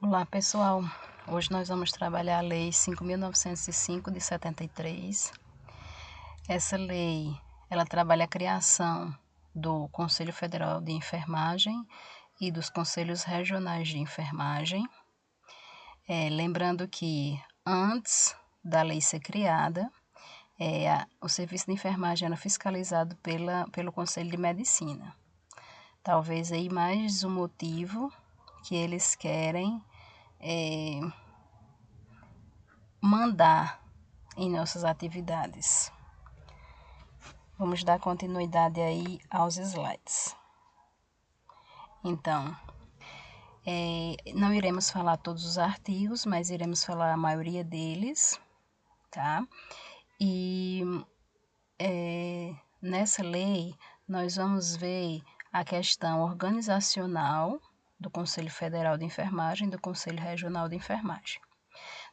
Olá pessoal, hoje nós vamos trabalhar a Lei 5.905 de 73. Essa lei, ela trabalha a criação do Conselho Federal de Enfermagem e dos Conselhos Regionais de Enfermagem. Lembrando que antes da lei ser criada, o serviço de enfermagem era fiscalizado pelo Conselho de Medicina. Talvez aí mais um motivo que eles querem mandar em nossas atividades. Vamos dar continuidade aí aos slides. Então, não iremos falar todos os artigos, mas iremos falar a maioria deles, tá? E nessa lei, nós vamos ver a questão organizacional do Conselho Federal de Enfermagem e do Conselho Regional de Enfermagem.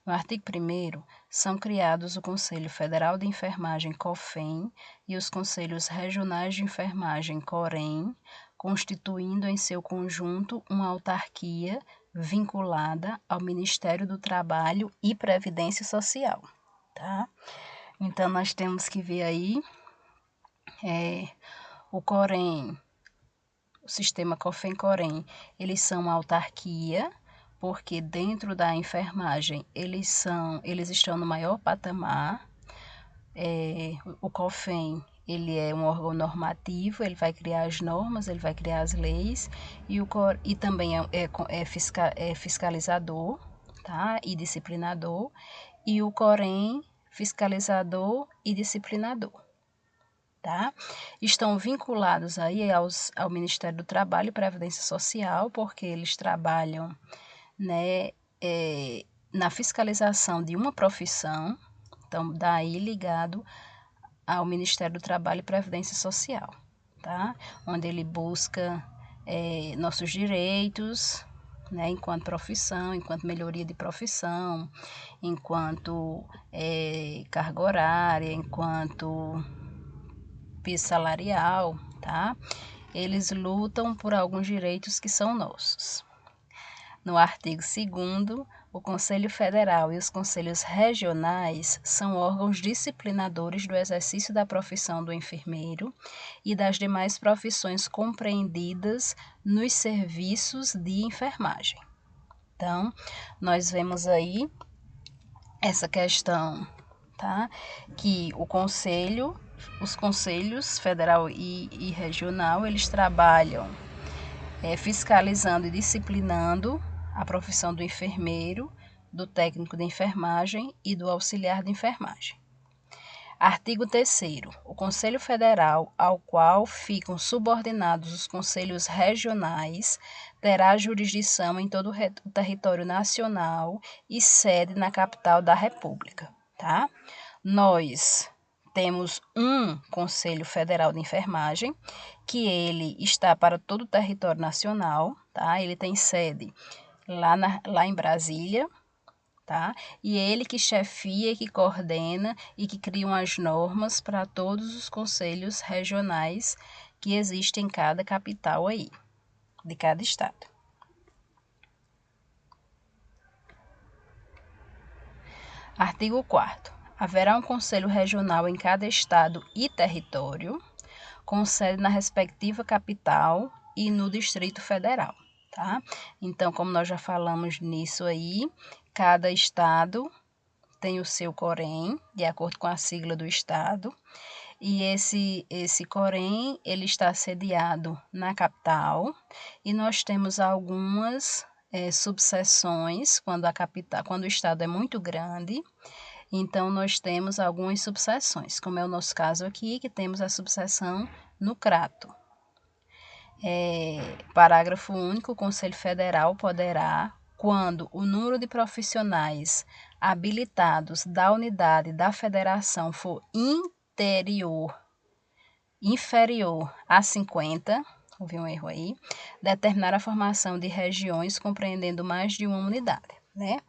No artigo 1º, são criados o Conselho Federal de Enfermagem, COFEN, e os Conselhos Regionais de Enfermagem, COREN, constituindo em seu conjunto uma autarquia vinculada ao Ministério do Trabalho e Previdência Social, tá? Então, nós temos que ver aí o COREN, o sistema COFEN-COREN, eles são uma autarquia, porque dentro da enfermagem eles estão no maior patamar. O COFEN, ele é um órgão normativo, ele vai criar as normas, ele vai criar as leis, e também é fiscalizador, tá? E disciplinador, e o COREN, fiscalizador e disciplinador, tá? Estão vinculados aí ao Ministério do Trabalho e Previdência Social, porque eles trabalham, né, na fiscalização de uma profissão, então daí ligado ao Ministério do Trabalho e Previdência Social, tá? Onde ele busca nossos direitos, né, enquanto profissão, enquanto melhoria de profissão, enquanto carga horária, enquanto piso salarial, tá? Eles lutam por alguns direitos que são nossos. No artigo 2º, o Conselho Federal e os Conselhos Regionais são órgãos disciplinadores do exercício da profissão do enfermeiro e das demais profissões compreendidas nos serviços de enfermagem. Então, nós vemos aí essa questão, tá? Que os conselhos federal e regional, eles trabalham fiscalizando e disciplinando a profissão do enfermeiro, do técnico de enfermagem e do auxiliar de enfermagem. Artigo 3º. O Conselho Federal, ao qual ficam subordinados os conselhos regionais, terá jurisdição em todo o território nacional e sede na capital da República, tá? Nós temos um Conselho Federal de Enfermagem, que ele está para todo o território nacional, tá? Ele tem sede lá em Brasília, tá? E ele que chefia, que coordena e que cria as normas para todos os conselhos regionais que existem em cada capital aí, de cada estado. Artigo 4º. Haverá um conselho regional em cada estado e território, com sede na respectiva capital e no Distrito Federal, tá? Então, como nós já falamos nisso aí, cada estado tem o seu COREN, de acordo com a sigla do estado, e esse COREN, ele está sediado na capital, e nós temos algumas subseções quando o estado é muito grande. Então, nós temos algumas subseções, como é o nosso caso aqui, que temos a subseção no Crato. Parágrafo único, o Conselho Federal poderá, quando o número de profissionais habilitados da unidade da federação for inferior a 50, houve um erro aí, determinar a formação de regiões compreendendo mais de uma unidade, né?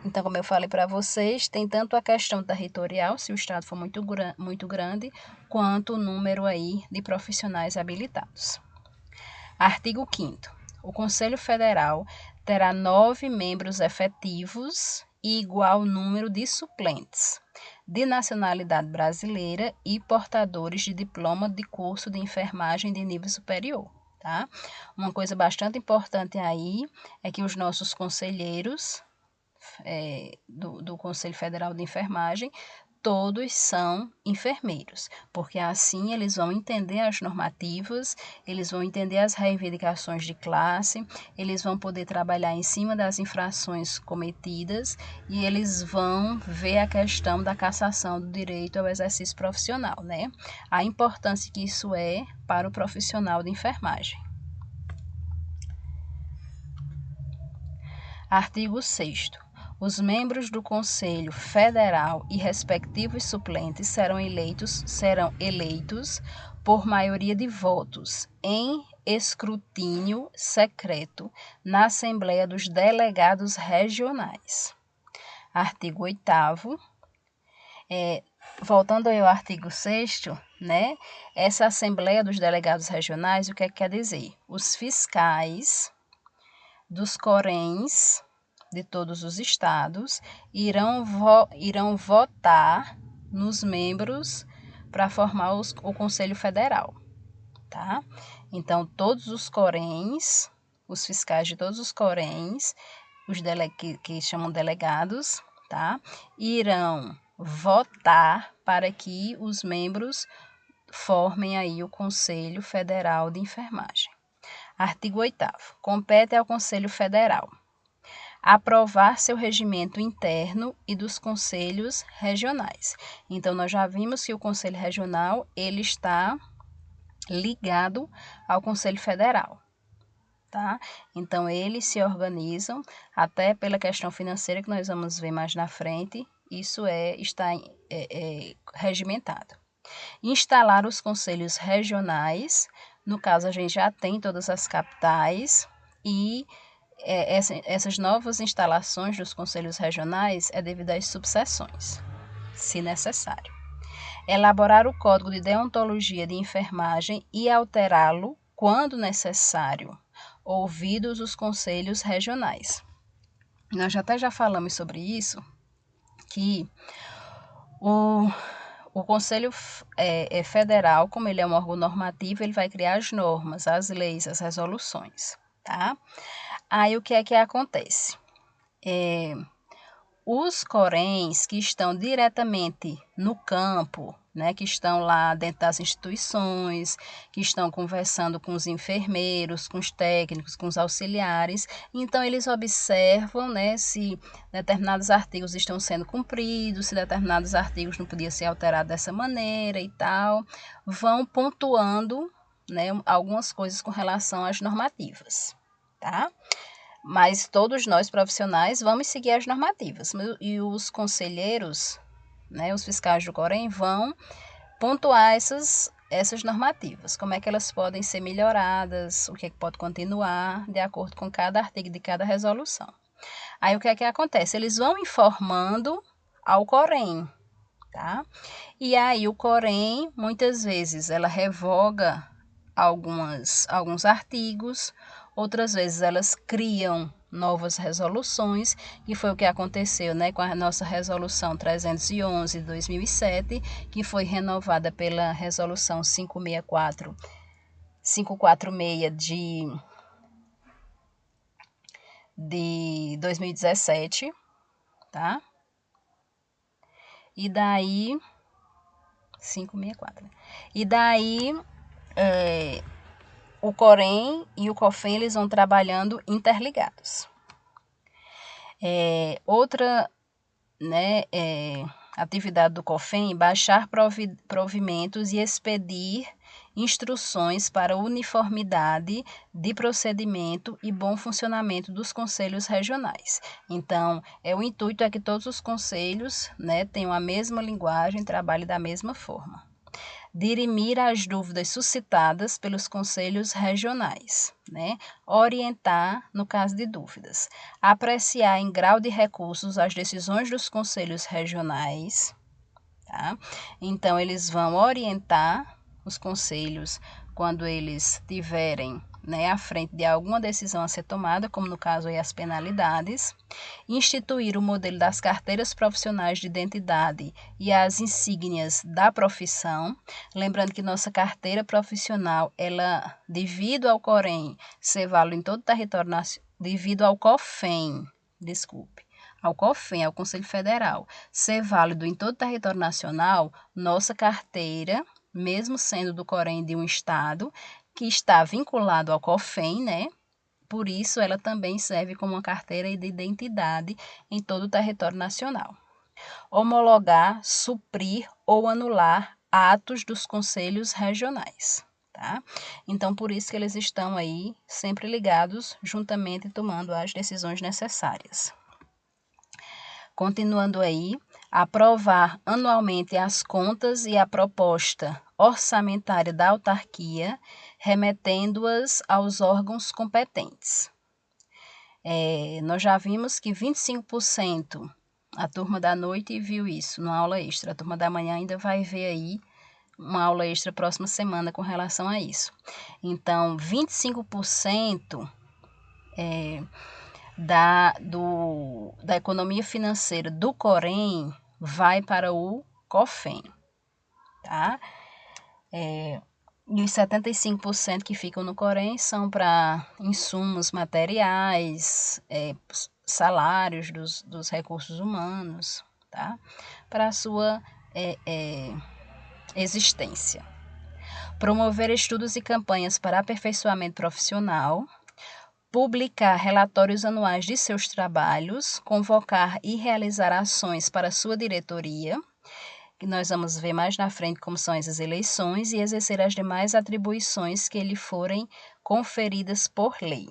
Então, como eu falei para vocês, tem tanto a questão territorial, se o estado for muito grande, quanto o número aí de profissionais habilitados. Artigo 5º. o Conselho Federal terá 9 membros efetivos e igual número de suplentes, de nacionalidade brasileira e portadores de diploma de curso de enfermagem de nível superior, tá? Uma coisa bastante importante aí é que os nossos conselheiros do Conselho Federal de Enfermagem, todos são enfermeiros, porque assim eles vão entender as normativas, eles vão entender as reivindicações de classe, eles vão poder trabalhar em cima das infrações cometidas e eles vão ver a questão da cassação do direito ao exercício profissional, né? A importância que isso é para o profissional de enfermagem. Artigo 6º. Os membros do Conselho Federal e respectivos suplentes serão eleitos por maioria de votos em escrutínio secreto na Assembleia dos Delegados Regionais. Artigo 8º. Voltando ao artigo 6º, né? Essa Assembleia dos Delegados Regionais, o que é que quer dizer? Os fiscais dos CORENs de todos os estados irão votar nos membros para formar o Conselho Federal, tá? Então, todos os CORENs, os fiscais de todos os CORENs, que chamam delegados, tá? Irão votar para que os membros formem aí o Conselho Federal de Enfermagem. Artigo 8º. Compete ao Conselho Federal aprovar seu regimento interno e dos conselhos regionais. Então, nós já vimos que o Conselho Regional ele está ligado ao Conselho Federal, tá? Então, eles se organizam, até pela questão financeira que nós vamos ver mais na frente, isso está regimentado. Instalar os conselhos regionais, no caso, a gente já tem todas as capitais e essas novas instalações dos conselhos regionais é devido às subseções, se necessário. Elaborar o Código de Deontologia de Enfermagem e alterá-lo, quando necessário, ouvidos os conselhos regionais. Nós já falamos sobre isso, que o Conselho Federal, como ele é um órgão normativo, ele vai criar as normas, as leis, as resoluções, tá? Aí, o que é que acontece? Os CORENs que estão diretamente no campo, né, que estão lá dentro das instituições, que estão conversando com os enfermeiros, com os técnicos, com os auxiliares, então eles observam, né, se determinados artigos estão sendo cumpridos, se determinados artigos não podiam ser alterados dessa maneira e tal, vão pontuando, né, algumas coisas com relação às normativas, tá? Mas todos nós profissionais vamos seguir as normativas e os conselheiros, né, os fiscais do COREN vão pontuar essas normativas, como é que elas podem ser melhoradas, o que é que pode continuar, de acordo com cada artigo de cada resolução. Aí o que é que acontece? Eles vão informando ao COREN, tá? E aí o COREN, muitas vezes, ela revoga alguns artigos, outras vezes elas criam novas resoluções, que foi o que aconteceu, né, com a nossa resolução 311 de 2007, que foi renovada pela resolução 546 de 2017, tá? E daí 564. E daí o COREN e o COFEN eles vão trabalhando interligados. Outra, né, atividade do COFEN, baixar provimentos e expedir instruções para uniformidade de procedimento e bom funcionamento dos conselhos regionais. Então, o intuito é que todos os conselhos, né, tenham a mesma linguagem, trabalhem da mesma forma. Dirimir as dúvidas suscitadas pelos conselhos regionais, né? Orientar no caso de dúvidas, apreciar em grau de recursos as decisões dos conselhos regionais, tá? Então, eles vão orientar os conselhos quando eles tiverem né, à frente de alguma decisão a ser tomada, como no caso aí as penalidades, instituir o modelo das carteiras profissionais de identidade e as insígnias da profissão, lembrando que nossa carteira profissional, ela, devido ao COREN ser válido em todo o território nacional, devido ao COFEN, ao COFEN, ao Conselho Federal, ser válido em todo o território nacional, nossa carteira, mesmo sendo do COREN de um estado, que está vinculado ao COFEN, né? Por isso, ela também serve como uma carteira de identidade em todo o território nacional. Homologar, suprir ou anular atos dos conselhos regionais, tá? Então, por isso que eles estão aí sempre ligados, juntamente tomando as decisões necessárias. Continuando aí, aprovar anualmente as contas e a proposta orçamentária da autarquia, remetendo-as aos órgãos competentes. Nós já vimos que 25%, a turma da noite viu isso numa aula extra, a turma da manhã ainda vai ver aí uma aula extra próxima semana com relação a isso. Então, 25% da economia financeira do COREN vai para o COFEN, tá? E os 75% que ficam no COREN são para insumos materiais, salários dos recursos humanos, tá? Para a sua existência. Promover estudos e campanhas para aperfeiçoamento profissional, publicar relatórios anuais de seus trabalhos, convocar e realizar ações para sua diretoria, que nós vamos ver mais na frente como são essas eleições, e exercer as demais atribuições que lhe forem conferidas por lei.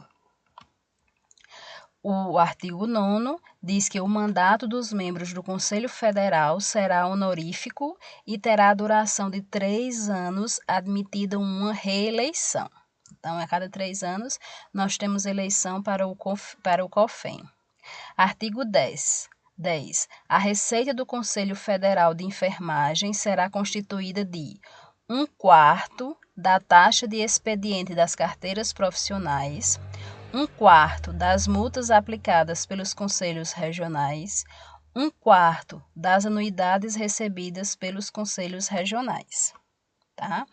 O artigo 9º diz que o mandato dos membros do Conselho Federal será honorífico e terá duração de 3 anos, admitida uma reeleição. Então, a cada 3 anos, nós temos eleição para o COFEN. Artigo 10. A receita do Conselho Federal de Enfermagem será constituída de 1/4 da taxa de expediente das carteiras profissionais, 1/4 das multas aplicadas pelos conselhos regionais, 1/4 das anuidades recebidas pelos conselhos regionais, tá?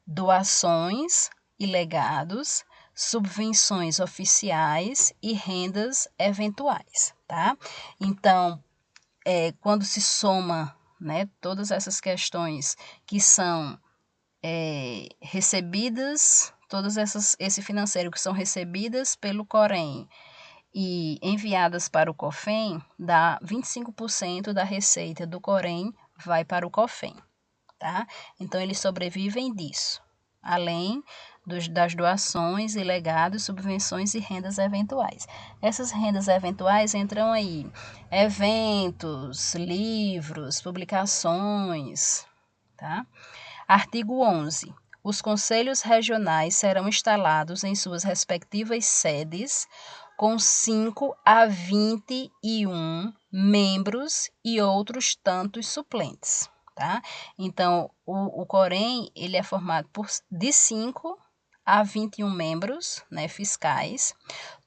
Doações e legados, subvenções oficiais e rendas eventuais, tá? Então, quando se soma, né, todas essas questões que são recebidas, esse financeiro que são recebidas pelo COREN e enviadas para o COFEN, dá 25% da receita do COREN vai para o COFEN, tá? Então, eles sobrevivem disso, além das doações e legados, subvenções e rendas eventuais. Essas rendas eventuais entram aí eventos, livros, publicações, tá? Artigo 11. Os conselhos regionais serão instalados em suas respectivas sedes com 5 a 21 membros e outros tantos suplentes, tá? Então, o COREN, ele é formado de 5 a 21 membros, né, fiscais,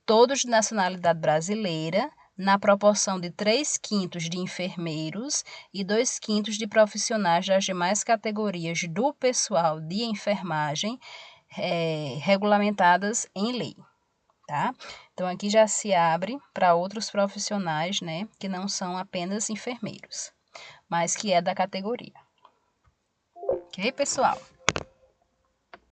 todos de nacionalidade brasileira, na proporção de 3/5 de enfermeiros e 2/5 de profissionais das demais categorias do pessoal de enfermagem regulamentadas em lei, tá? Então, aqui já se abre para outros profissionais, né, que não são apenas enfermeiros, mas que é da categoria. Ok, pessoal?